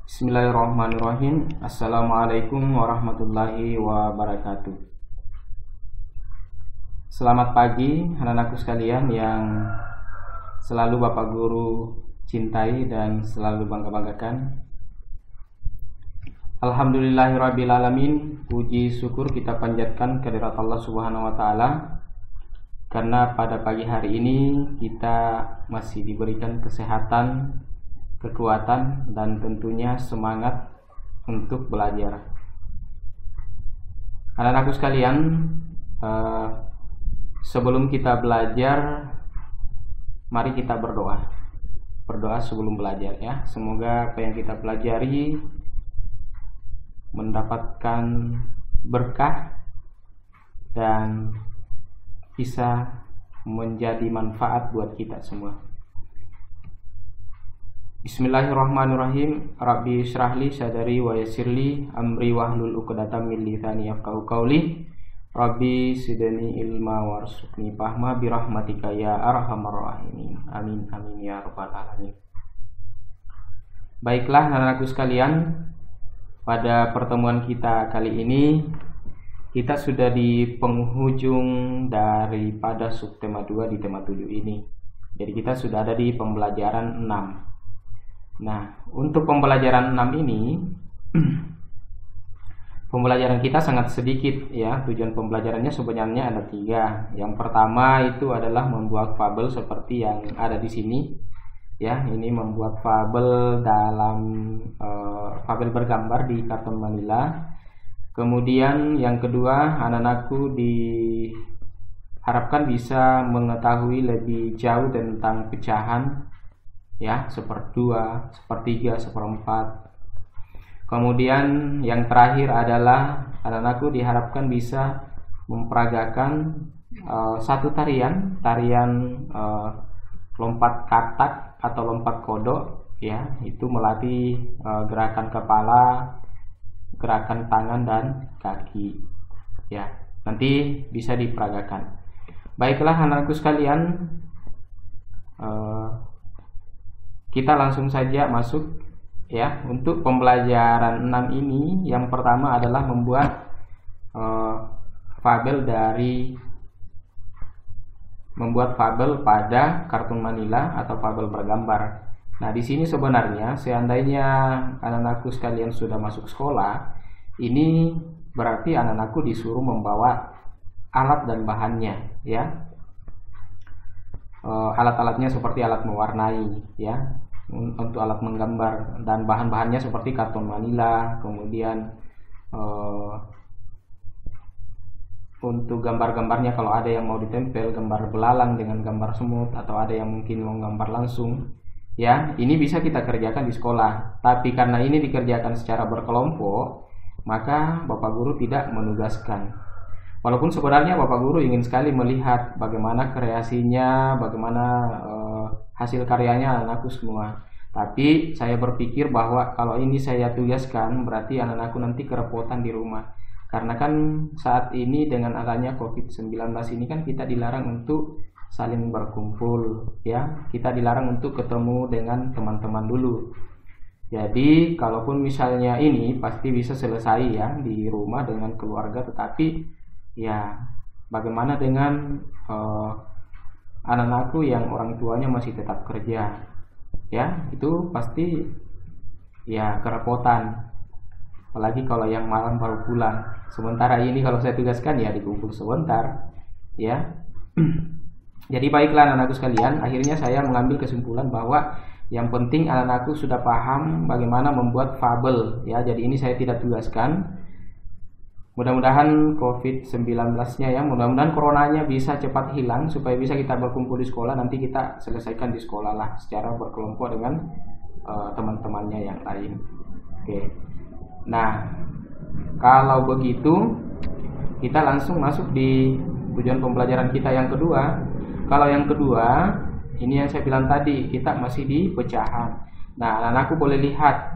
Bismillahirrahmanirrahim. Assalamualaikum warahmatullahi wabarakatuh. Selamat pagi anak-anakku sekalian yang selalu Bapak Guru cintai dan selalu bangga-banggakan. Alhamdulillahirrabbilalamin. Puji syukur kita panjatkan kehadirat Allah Subhanahu wa Ta'ala, karena pada pagi hari ini kita masih diberikan kesehatan, kekuatan, dan tentunya semangat untuk belajar. Anak-anakku sekalian, sebelum kita belajar, mari kita berdoa. Berdoa sebelum belajar ya. Semoga apa yang kita pelajari mendapatkan berkah dan bisa menjadi manfaat buat kita semua. Bismillahirrahmanirrahim. Rabbi syrahli sadari wa yassirli amri wahlul 'uqdatam min lisani yafqahu qawli. Rabbi sidani ilma warzuqni fahma birahmatika ya arhamar rahimin. Amin amin ya rabbal alamin. Baiklah anak-anakku sekalian, pada pertemuan kita kali ini kita sudah di penghujung daripada subtema 2 di tema 7 ini. Jadi kita sudah ada di pembelajaran 6. Nah, untuk pembelajaran 6 ini pembelajaran kita sangat sedikit ya. Tujuan pembelajarannya sebenarnya ada 3. Yang pertama itu adalah membuat fabel seperti yang ada di sini ya. Ini membuat fabel dalam fabel bergambar di karton Manila. Kemudian yang kedua, anak-anakku diharapkan bisa mengetahui lebih jauh tentang pecahan ya, 1/2, 1/3, 1/4. Kemudian yang terakhir adalah anak-anakku diharapkan bisa memperagakan satu tarian lompat katak atau lompat kodok ya. Itu melatih gerakan kepala, gerakan tangan dan kaki ya. Nanti bisa diperagakan. Baiklah anak-anakku sekalian, kita langsung saja masuk ya. Untuk pembelajaran 6 ini, yang pertama adalah membuat fabel pada kartun Manila atau fabel bergambar. Nah, di sini sebenarnya seandainya anak-anakku sekalian sudah masuk sekolah, ini berarti anak-anakku disuruh membawa alat dan bahannya ya. Alat-alatnya seperti alat mewarnai ya, untuk alat menggambar, dan bahan-bahannya seperti karton Manila. Kemudian untuk gambar-gambarnya, kalau ada yang mau ditempel gambar belalang dengan gambar semut, atau ada yang mungkin mau gambar langsung ya, ini bisa kita kerjakan di sekolah. Tapi karena ini dikerjakan secara berkelompok, maka Bapak Guru tidak menugaskan. Walaupun sebenarnya Bapak Guru ingin sekali melihat bagaimana kreasinya, bagaimana hasil karyanya anak-anakku semua. Tapi saya berpikir bahwa kalau ini saya tugaskan, berarti anak-anakku nanti kerepotan di rumah. Karena kan saat ini dengan adanya COVID-19 ini kan kita dilarang untuk saling berkumpul ya. Kita dilarang untuk ketemu dengan teman-teman dulu. Jadi kalaupun misalnya ini pasti bisa selesai ya di rumah dengan keluarga, tetapi ya bagaimana dengan anak-anakku yang orang tuanya masih tetap kerja ya, itu pasti ya kerepotan. Apalagi kalau yang malam baru pulang. Sementara ini kalau saya tugaskan ya dikumpul sebentar ya. Jadi baiklah anak-anakku sekalian, akhirnya saya mengambil kesimpulan bahwa yang penting anak-anakku sudah paham bagaimana membuat fabel ya. Jadi ini saya tidak tugaskan. Mudah-mudahan COVID-19-nya ya, mudah-mudahan coronanya bisa cepat hilang supaya bisa kita berkumpul di sekolah. Nanti kita selesaikan di sekolah lah secara berkelompok dengan teman-temannya yang lain. Oke. Nah, kalau begitu kita langsung masuk di tujuan pembelajaran kita yang kedua. Kalau yang kedua, ini yang saya bilang tadi, kita masih di pecahan. Nah, anak-anakku boleh lihat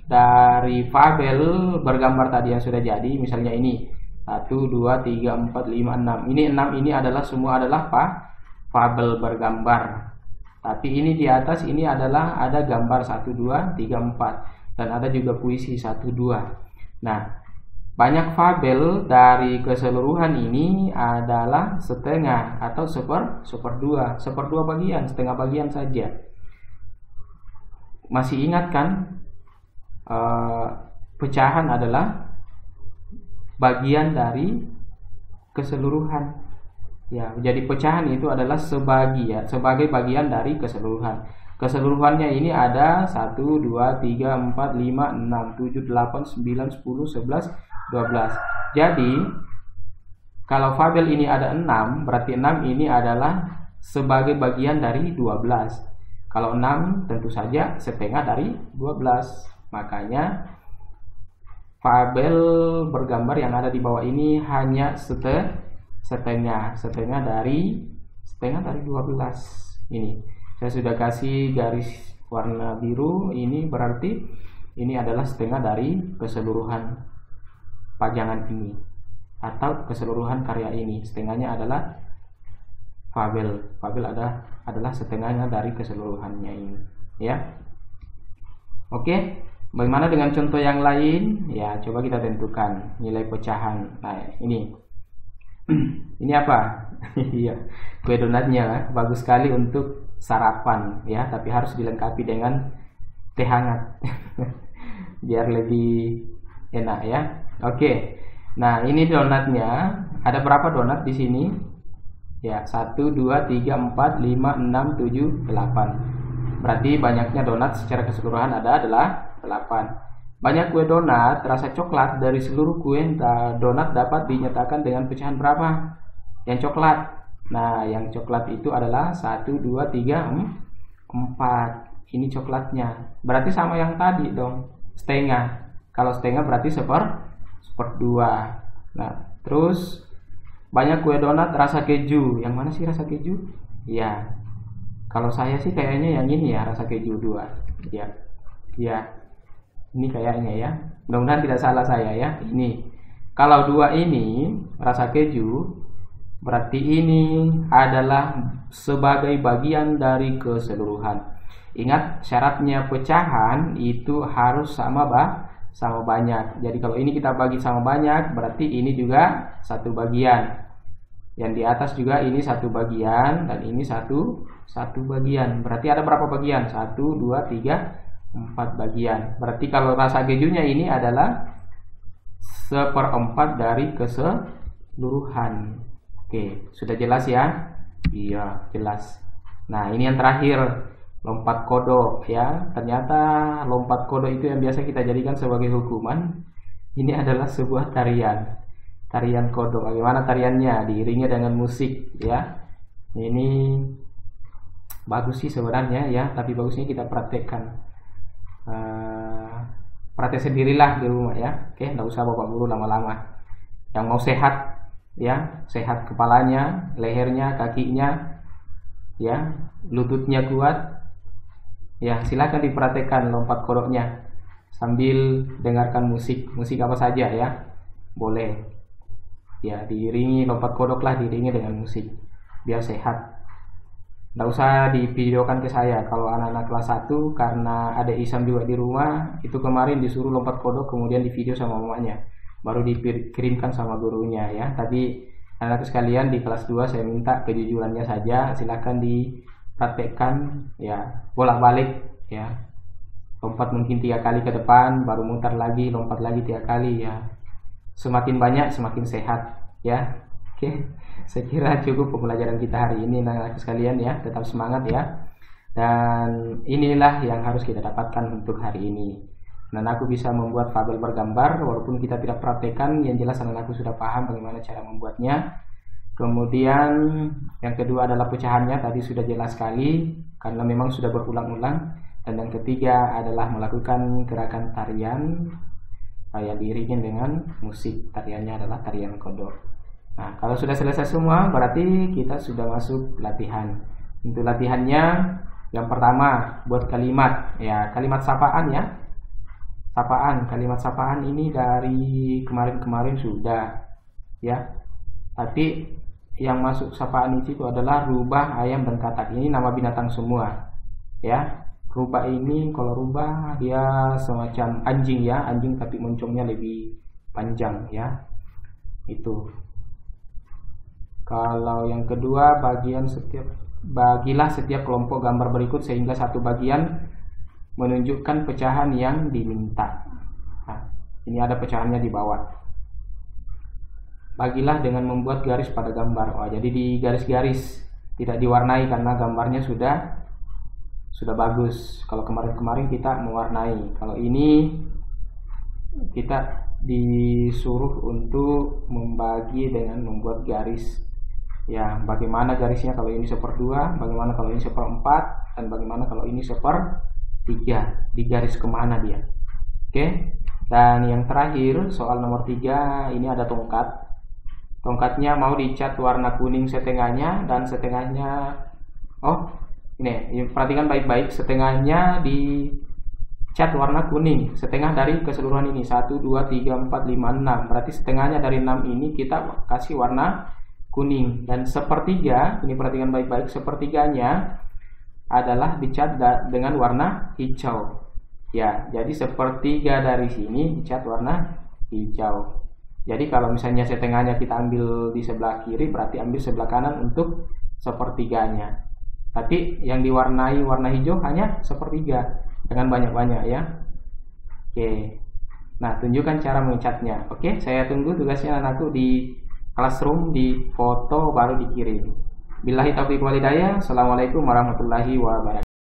dari fabel bergambar tadi yang sudah jadi, misalnya ini 1, 2, 3, 4, 5, 6. Ini 6 ini adalah semua adalah fabel bergambar. Tapi ini di atas ini adalah ada gambar 1, 2, 3, 4. dan ada juga puisi 1-2. Nah, banyak fabel dari keseluruhan ini adalah setengah atau seperdua bagian, setengah bagian saja. Masih ingat kan? Pecahan adalah bagian dari keseluruhan. Ya, jadi pecahan itu adalah sebagai bagian dari keseluruhan. Keseluruhannya ini ada 1, 2, 3, 4, 5, 6, 7, 8, 9, 10, 11, 12. Jadi kalau fabel ini ada 6, berarti 6 ini adalah sebagai bagian dari 12. Kalau 6 tentu saja setengah dari 12. Makanya fabel bergambar yang ada di bawah ini hanya setengah dari 12 ini. Saya sudah kasih garis warna biru, ini berarti ini adalah setengah dari keseluruhan pajangan ini atau keseluruhan karya ini. Setengahnya adalah fabel adalah setengahnya dari keseluruhannya ini, ya. Oke, bagaimana dengan contoh yang lain? Ya, coba kita tentukan nilai pecahan. Nah, ini apa? Iya, kue donatnya bagus sekali untuk sarapan, ya, tapi harus dilengkapi dengan teh hangat biar lebih enak, ya. Oke. Nah, ini donatnya. Ada berapa donat di sini? Ya, 1, 2, 3, 4, 5, 6, 7, 8. Berarti banyaknya donat secara keseluruhan adalah 8. Banyak kue donat rasa coklat dari seluruh kue donat dapat dinyatakan dengan pecahan berapa? Yang coklat. Nah, yang coklat itu adalah 1, 2, 3, 4. Ini coklatnya. Berarti sama yang tadi dong, setengah. Kalau setengah berarti seperdua. Nah, terus banyak kue donat rasa keju. Yang mana sih rasa keju? Ya, kalau saya sih kayaknya yang ini ya, rasa keju 2. Ya, ini kayaknya ya. Mudah-mudahan tidak salah saya ya. Ini. Kalau 2 ini rasa keju, berarti ini adalah sebagai bagian dari keseluruhan. Ingat, syaratnya pecahan itu harus sama banyak. Jadi kalau ini kita bagi sama banyak, berarti ini juga satu bagian. Yang di atas juga ini satu bagian, dan ini satu bagian. Berarti ada berapa bagian? 1, 2, 3, 4 bagian. Berarti kalau rasa kejunya ini adalah 1/4 dari keseluruhan. Oke, sudah jelas ya? Iya, jelas. Nah, ini yang terakhir, lompat kodok ya. Ternyata lompat kodok itu yang biasa kita jadikan sebagai hukuman. Ini adalah sebuah tarian kodok. Bagaimana tariannya? Diiringi dengan musik ya. Ini bagus sih sebenarnya ya, tapi bagusnya kita praktekkan. Praktek sendirilah di rumah ya. Oke, nggak usah bapak guru lama-lama. Yang mau sehat ya, sehat kepalanya, lehernya, kakinya ya, lututnya kuat ya, silakan dipraktekkan lompat kodoknya sambil dengarkan musik apa saja ya, boleh ya, diiringi lompat kodok lah, diiringi dengan musik biar sehat. Nggak usah divideokan ke saya kalau anak-anak kelas 1, karena ada Isam juga di rumah. Itu kemarin disuruh lompat kodok, kemudian di video sama mamanya, baru dikirimkan sama gurunya ya. Tadi anak sekalian di kelas 2 saya minta kejujurannya saja, silakan dipraktekkan ya, bolak-balik ya. Lompat mungkin 3 kali ke depan, baru mutar lagi, lompat lagi 3 kali ya. Semakin banyak semakin sehat ya. Oke, saya kira cukup pembelajaran kita hari ini anak-anak sekalian ya. Tetap semangat ya. Dan inilah yang harus kita dapatkan untuk hari ini. Dan aku bisa membuat fabel bergambar walaupun kita tidak praktekkan. Yang jelas anak-anakku sudah paham bagaimana cara membuatnya. Kemudian yang kedua adalah pecahannya, tadi sudah jelas sekali karena memang sudah berulang-ulang. Dan yang ketiga adalah melakukan gerakan tarian yang diiringi dengan musik. Tariannya adalah tarian kodok. Nah, kalau sudah selesai semua, berarti kita sudah masuk latihan. Untuk latihannya, yang pertama buat kalimat, ya kalimat sapaan ya. Kalimat sapaan ini dari kemarin-kemarin sudah, ya. Tapi yang masuk sapaan itu adalah rubah, ayam, dan katak. Ini nama binatang semua, ya. Rubah ini, kalau rubah dia semacam anjing ya, anjing tapi moncongnya lebih panjang ya. Itu. Kalau yang kedua, bagilah setiap kelompok gambar berikut sehingga satu bagian menunjukkan pecahan yang diminta. Nah, ini ada pecahannya di bawah. Bagilah dengan membuat garis pada gambar. Jadi di garis-garis, tidak diwarnai karena gambarnya sudah bagus. Kalau kemarin-kemarin kita mewarnai. Kalau ini kita disuruh untuk membagi dengan membuat garis. Ya, bagaimana garisnya kalau ini 1/2, bagaimana kalau ini 1/4, dan bagaimana kalau ini 1/3. Di garis kemana dia? Oke. Dan yang terakhir, soal nomor 3, ini ada tongkat. Tongkatnya mau dicat warna kuning setengahnya dan setengahnya, ini perhatikan baik-baik, setengahnya dicat warna kuning, setengah dari keseluruhan ini 1, 2, 3, 4, 5, 6. Berarti setengahnya dari 6 ini kita kasih warna kuning. Dan 1/3, ini perhatikan baik-baik, 1/3-nya adalah dicat dengan warna hijau. Ya, jadi 1/3 dari sini dicat warna hijau. Jadi kalau misalnya setengahnya kita ambil di sebelah kiri, berarti ambil sebelah kanan untuk 1/3-nya. Tapi yang diwarnai warna hijau hanya 1/3, jangan banyak-banyak ya. Oke. Nah, tunjukkan cara mengecatnya. Oke, saya tunggu tugasnya anakku di classroom, di foto baru dikirim. Billahi taufiq wal hidayah. Assalamualaikum warahmatullahi wabarakatuh.